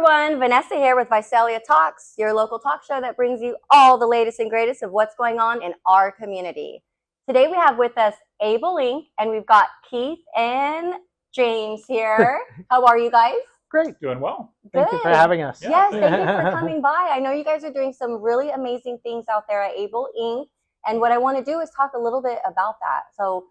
everyone, Vanessa here with Visalia Talks, your local talk show that brings you all the latest and greatest of what's going on in our community. Today we have with us Able Inc. and we've got Keith and James here. How are you guys? Great, doing well. Good. Thank you for having us. Yes, thank you for coming by. I know you guys are doing some really amazing things out there at Able Inc. And what I want to do is talk a little bit about that. So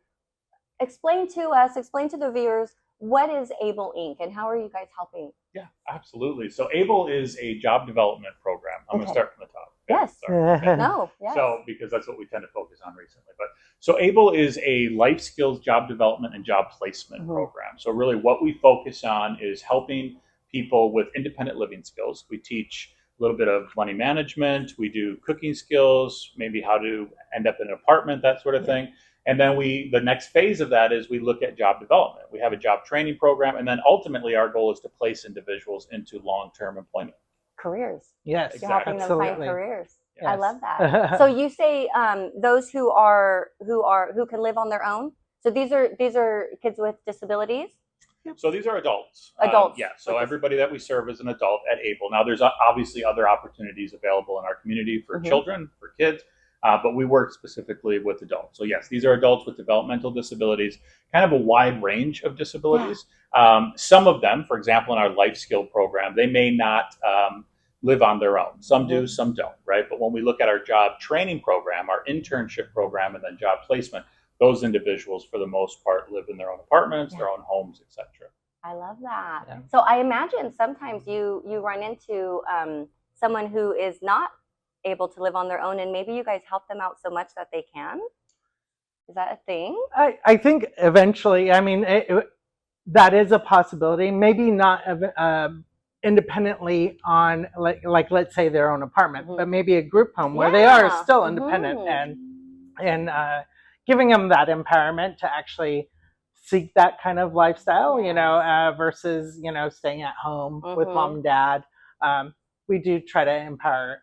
explain to the viewers, what is Able Inc. and how are you guys helping? Yeah, absolutely. So ABLE is a job development program. I'm going to start from the top. Yes. Sorry. No. Yes. So, because that's what we tend to focus on recently. But so ABLE is a life skills job development and job placement program. So really what we focus on is helping people with independent living skills. We teach a little bit of money management. We do cooking skills, maybe how to end up in an apartment, that sort of thing. And then the next phase of that is we look at job development. We have a job training program, and then ultimately our goal is to place individuals into long-term employment. Careers. Yes, You're helping them find absolutely. careers. Yes. I love that. So you say those who can live on their own. So these are kids with disabilities. So these are adults. Adults. Yeah. So everybody that we serve is an adult at ABLE. Now there's obviously other opportunities available in our community for children, for kids. But we work specifically with adults. So yes, these are adults with developmental disabilities, kind of a wide range of disabilities. Some of them, for example, in our life skill program, they may not live on their own. Some do, some don't, right? But when we look at our job training program, our internship program, and then job placement, those individuals, for the most part, live in their own apartments, their own homes, etc. I love that. Yeah. So I imagine sometimes you run into someone who is not able to live on their own, and maybe you guys help them out so much that they can. Is that a thing? I think eventually, I mean, that is a possibility. Maybe not independently on, like let's say their own apartment, but maybe a group home where they are still independent and giving them that empowerment to actually seek that kind of lifestyle, versus, staying at home with mom and dad. We do try to empower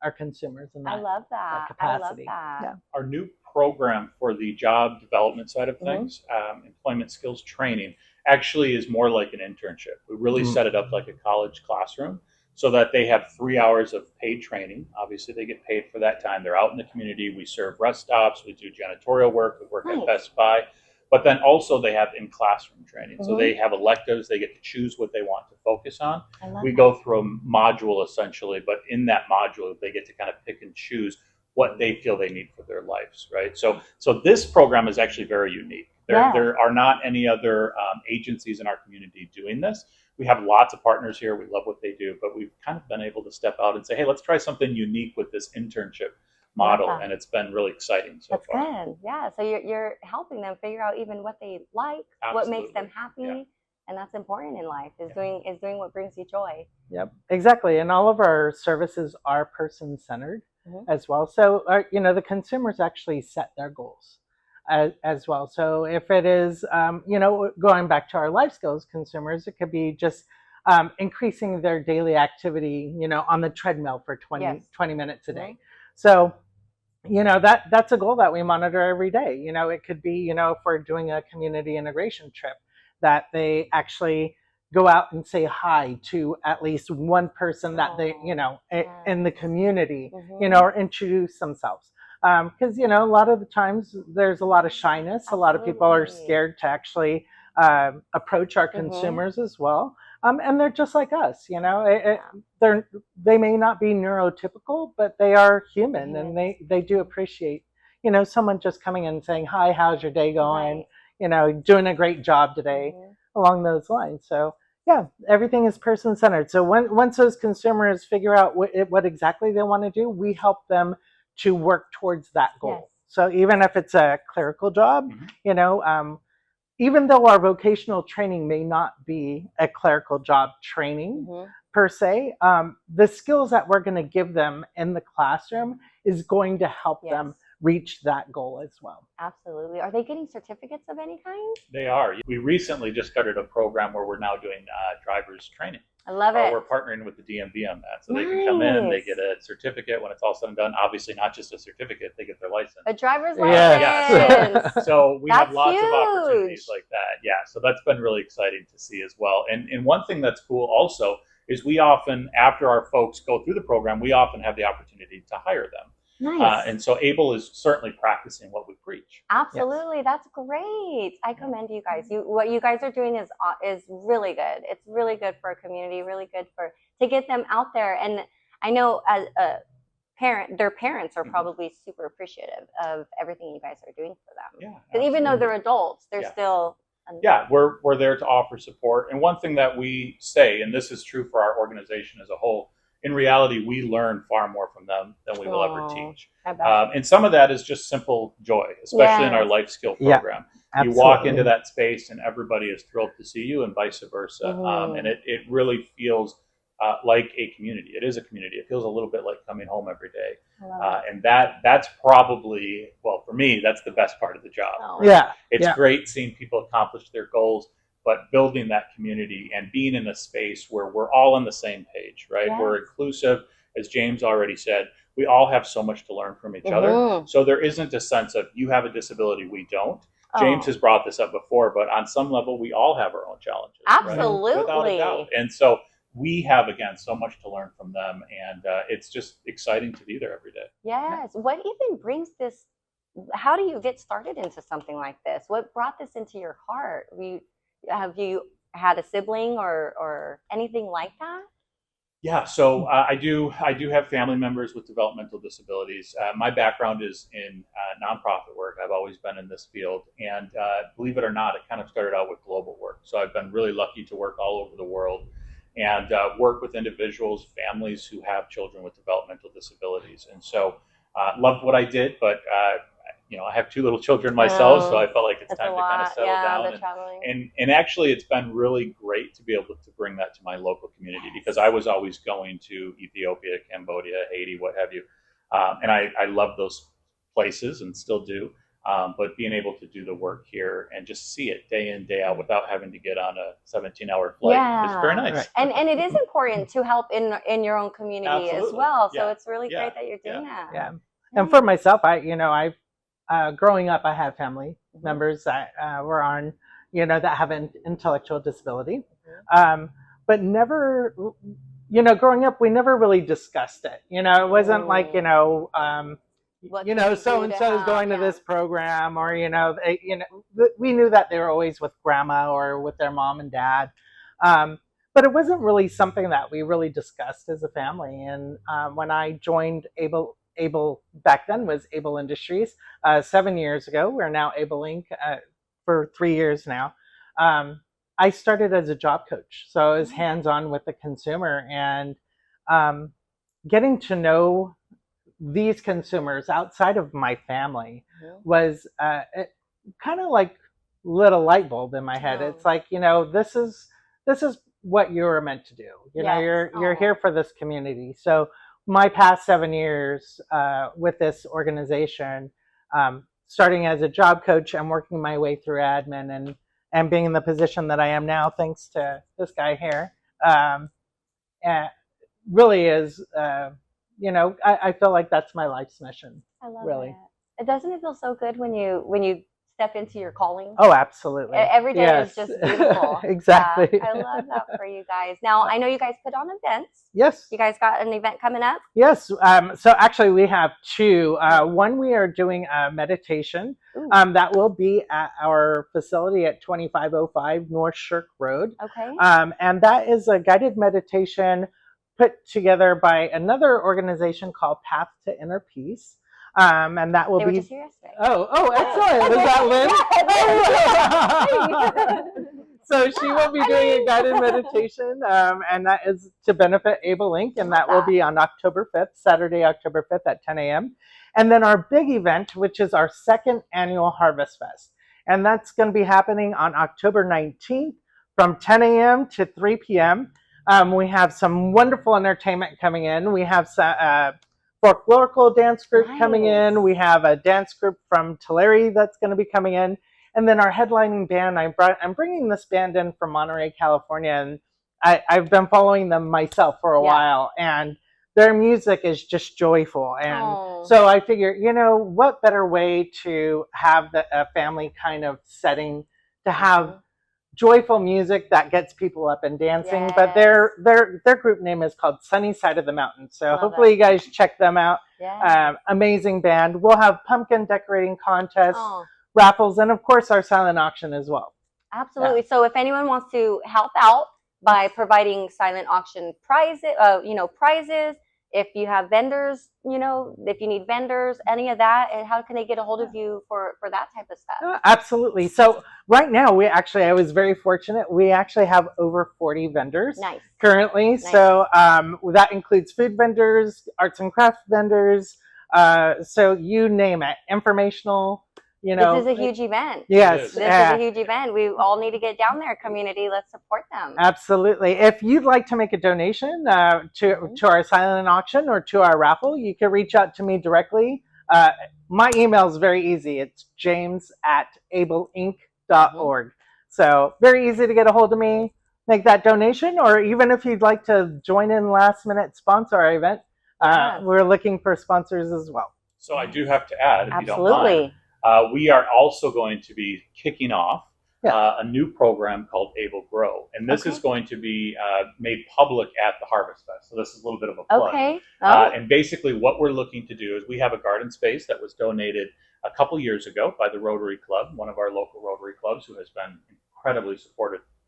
our consumers in that. I love that. capacity. I love that. Yeah. Our new program for the job development side of things, employment skills training, actually is more like an internship. We really set it up like a college classroom so that they have 3 hours of paid training. Obviously, they get paid for that time. They're out in the community. We serve rest stops. We do janitorial work. We work at Best Buy. But then also they have in-classroom training. So they have electives. They get to choose what they want to focus on. We go through a module essentially, but in that module, they get to kind of pick and choose what they feel they need for their lives, right? So this program is actually very unique. There are not any other agencies in our community doing this. We have lots of partners here. We love what they do, but we've kind of been able to step out and say, hey, let's try something unique with this internship model, and it's been really exciting so far. That's good. Yeah. So you're helping them figure out even what they like, what makes them happy, and that's important in life. Is doing what brings you joy. Yep, exactly. And all of our services are person-centered as well. So the consumers actually set their goals as well. So if it is, going back to our life skills consumers, it could be just increasing their daily activity, on the treadmill for 20 minutes a day. So that's a goal that we monitor every day. It could be, if we're doing a community integration trip, that they actually go out and say hi to at least one person that they, in the community, or introduce themselves. Because, a lot of the times there's a lot of shyness. A lot of people are scared to actually approach our consumers as well. And they're just like us, they may not be neurotypical, but they are human, and they do appreciate, someone just coming in and saying, hi, how's your day going? Doing a great job today, along those lines. So yeah, everything is person-centered. So once those consumers figure out what exactly they want to do, we help them to work towards that goal. So even if it's a clerical job, even though our vocational training may not be a clerical job training per se, the skills that we're going to give them in the classroom is going to help them reach that goal as well. Absolutely. Are they getting certificates of any kind? They are. We recently just started a program where we're now doing driver's training. I love it. We're partnering with the DMV on that. So they can come in, they get a certificate when it's all said and done. Obviously, not just a certificate, they get their license. A driver's license. So we have lots huge. of opportunities like that. Yeah, so that's been really exciting to see as well. And one thing that's cool also is we often, after our folks go through the program, we often have the opportunity to hire them. Nice. And so Able is certainly practicing what we preach. Absolutely. Yes. That's great. I commend you guys. What you guys are doing is really good. It's really good for a community, really good to get them out there. And I know as a parent, their parents are probably super appreciative of everything you guys are doing for them. Yeah. Because even though they're adults, they're still we're there to offer support. And one thing that we say, and this is true for our organization as a whole, in reality, we learn far more from them than we will ever teach. And some of that is just simple joy, especially in our life skill program. You walk into that space and everybody is thrilled to see you, and vice versa. And it really feels like a community. It is a community. It feels a little bit like coming home every day. And that's probably, well, for me, that's the best part of the job. It's great seeing people accomplish their goals, but building that community and being in a space where we're all on the same page, right? Yes. We're inclusive, as James already said. We all have so much to learn from each other. So there isn't a sense of you have a disability, we don't. James has brought this up before, but on some level, we all have our own challenges. Absolutely. Right? Without a doubt. And so we have, again, so much to learn from them. And it's just exciting to be there every day. Yes. What even brings this? How do you get started into something like this? What brought this into your heart? Have you had a sibling or anything like that? Yeah, so I do have family members with developmental disabilities. My background is in nonprofit work. I've always been in this field, and believe it or not, it kind of started out with global work. So I've been really lucky to work all over the world and work with individuals, families who have children with developmental disabilities. And so loved what I did, but I have 2 little children myself, so I felt like it's time to kind of settle down. And actually, it's been really great to be able to bring that to my local community, because I was always going to Ethiopia, Cambodia, Haiti, what have you. And I love those places and still do. But being able to do the work here and just see it day in, day out without having to get on a 17-hour flight is very nice. Right. And it is important to help in your own community as well. So it's really great that you're doing that. Yeah. And for myself, I've growing up, I have family members that were on, that have an intellectual disability. But never, growing up, we never really discussed it. It wasn't like, so-and-so is going to this program, or, we knew that they were always with grandma or with their mom and dad. But it wasn't really something that we really discussed as a family. And when I joined Able back then was Able Industries 7 years ago. We're now Able Inc. For 3 years now. I started as a job coach, so I was hands-on with the consumer, and getting to know these consumers outside of my family was kind of like lit a light bulb in my head. It's like, this is what you're meant to do. You're here for this community. So my past 7 years with this organization, starting as a job coach and working my way through admin and being in the position that I am now, thanks to this guy here, really is, I feel like that's my life's mission. I love really. It. Doesn't it feel so good when you step into your calling? Oh, absolutely. Every day is just beautiful. Exactly. Yeah, I love that for you guys. Now, I know you guys put on events. Yes. You guys got an event coming up? Yes. So actually we have 2. One, we are doing a meditation that will be at our facility at 2505 North Shirk Road. Okay. And that is a guided meditation put together by another organization called Path to Inner Peace. And that will they be. Were just here yesterday. Oh, excellent! Was that Lynn? So she will be doing a guided meditation, and that is to benefit Able Inc. And that will be on October 5th, Saturday, October 5th at 10 a.m. And then our big event, which is our 2nd annual Harvest Fest, and that's going to be happening on October 19th from 10 a.m. to 3 p.m. We have some wonderful entertainment coming in. We have folklorical dance group coming in. We have a dance group from Tulare that's going to be coming in. And then our headlining band, I'm bringing this band in from Monterey, California. And I've been following them myself for a while. And their music is just joyful. And so I figure, what better way to have a family kind of setting to have joyful music that gets people up and dancing. But their group name is called Sunny Side of the Mountain. So Love hopefully it. you guys check them out. Yeah. Amazing band. We'll have pumpkin decorating contests, Oh, raffles, and of course our silent auction as well. absolutely. So if anyone wants to help out by providing silent auction prizes, prizes, if you have vendors, if you need vendors, any of that, and how can they get a hold of you for that type of stuff? Absolutely. So right now I was very fortunate. We actually have over 40 vendors currently. Nice. So that includes food vendors, arts and crafts vendors. So you name it, informational. This is a huge event. Yes. This is a huge event. We all need to get down there, community. Let's support them. Absolutely. If you'd like to make a donation to our silent auction or to our raffle, you can reach out to me directly. My email is very easy. It's james@ableinc.org. So very easy to get a hold of me, make that donation, or even if you'd like to join in last minute sponsor our event, we're looking for sponsors as well. So I do have to add, if Absolutely. you don't mind, we are also going to be kicking off a new program called Able Grow. And this is going to be made public at the Harvest Fest. So this is a little bit of a plug. Okay. And basically what we're looking to do is we have a garden space that was donated a couple years ago by the Rotary Club, one of our local Rotary clubs who has been incredibly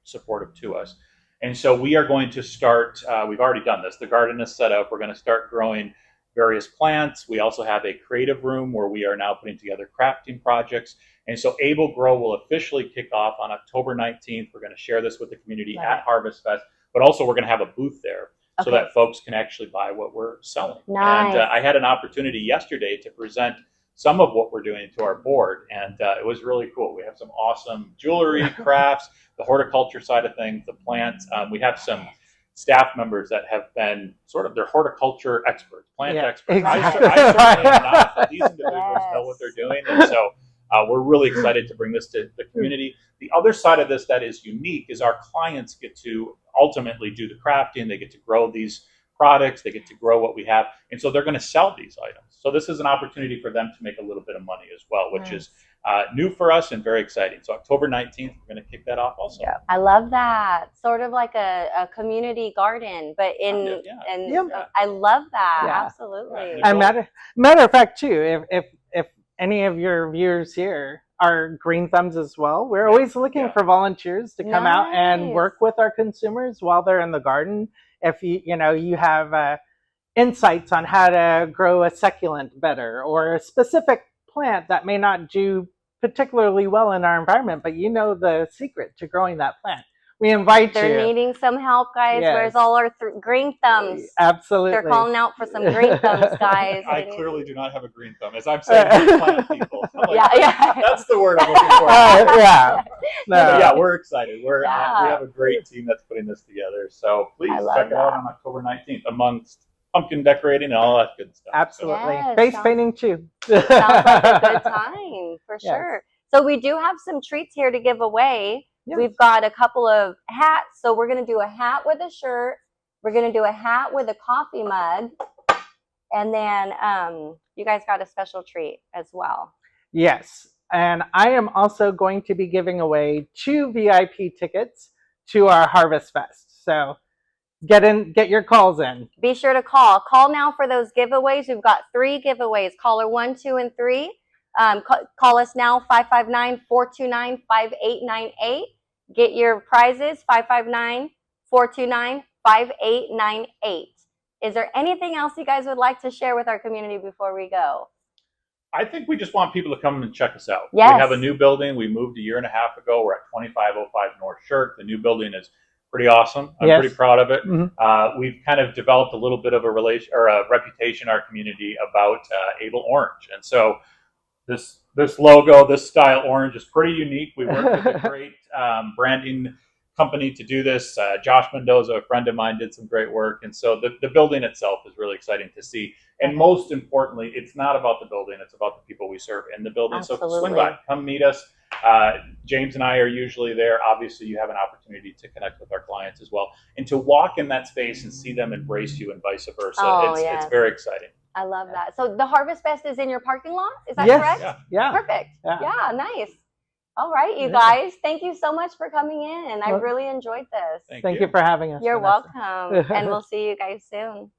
supportive to us. And so we are going to start, we've already done this, the garden is set up, we're going to start growing various plants. We also have a creative room where we are now putting together crafting projects. And so Able Grow will officially kick off on October 19th. We're going to share this with the community at Harvest Fest, but also we're going to have a booth there so that folks can actually buy what we're selling. Nice. And I had an opportunity yesterday to present some of what we're doing to our board, and it was really cool. We have some awesome jewelry, crafts, the horticulture side of things, the plants. We have some staff members that have been they're horticulture experts, plant experts. Exactly. I certainly am not, but these individuals know what they're doing. And so we're really excited to bring this to the community. The other side of this that is unique is our clients get to ultimately do the crafting. They get to grow these products. They get to grow what we have. And so they're going to sell these items. So this is an opportunity for them to make a little bit of money as well, which is new for us and very exciting. So October 19th, we're going to kick that off also. Yeah. I love that. Sort of like a community garden, but I love that. Yeah. Absolutely. And matter of fact, too, if any of your viewers here are green thumbs as well, we're always looking for volunteers to come out and work with our consumers while they're in the garden. If you have insights on how to grow a succulent better or a specific plant that may not do particularly well in our environment, but you know the secret to growing that plant, we invite you. They're needing some help, guys. Yes. Where's all our green thumbs? Absolutely. They're calling out for some green thumbs, guys. I clearly do not have a green thumb. As I'm saying, plant people. That's the word I'm looking for. We're excited. We have a great team that's putting this together. So please check it out on October 19th amongst pumpkin decorating and all that good stuff. Absolutely. Face painting too. Sounds like a good time for sure. So we do have some treats here to give away. Yes. We've got a couple of hats. So we're going to do a hat with a shirt. We're going to do a hat with a coffee mug. And then you guys got a special treat as well. Yes. And I am also going to be giving away 2 VIP tickets to our Harvest Fest. So get your calls in. Be sure to call. Call now for those giveaways. We've got 3 giveaways. Caller 1, 2, and 3. Call us now, 559-429-5898. Get your prizes, 559-429-5898. Is there anything else you guys would like to share with our community before we go? I think we just want people to come and check us out. Yes. We have a new building. We moved a year and a half ago. We're at 2505 North Shirk. The new building is pretty awesome. I'm pretty proud of it. Mm-hmm. We've kind of developed a little bit of a reputation in our community about Able Orange. And so this logo, this style orange is pretty unique. We worked with a great branding company to do this. Josh Mendoza, a friend of mine, did some great work. And so the building itself is really exciting to see. And most importantly, it's not about the building. It's about the people we serve in the building. Absolutely. So swing by, come meet us. James and I are usually there. Obviously, you have an opportunity to connect with our clients as well. And to walk in that space and see them embrace you and vice versa, it's very exciting. I love that. So the Harvest Fest is in your parking lot? Is that yes. correct? Yeah. Perfect. Yeah, nice. All right, you guys. Thank you so much for coming in. I really enjoyed this. Thank you for having us. You're Vanessa. welcome. And we'll see you guys soon.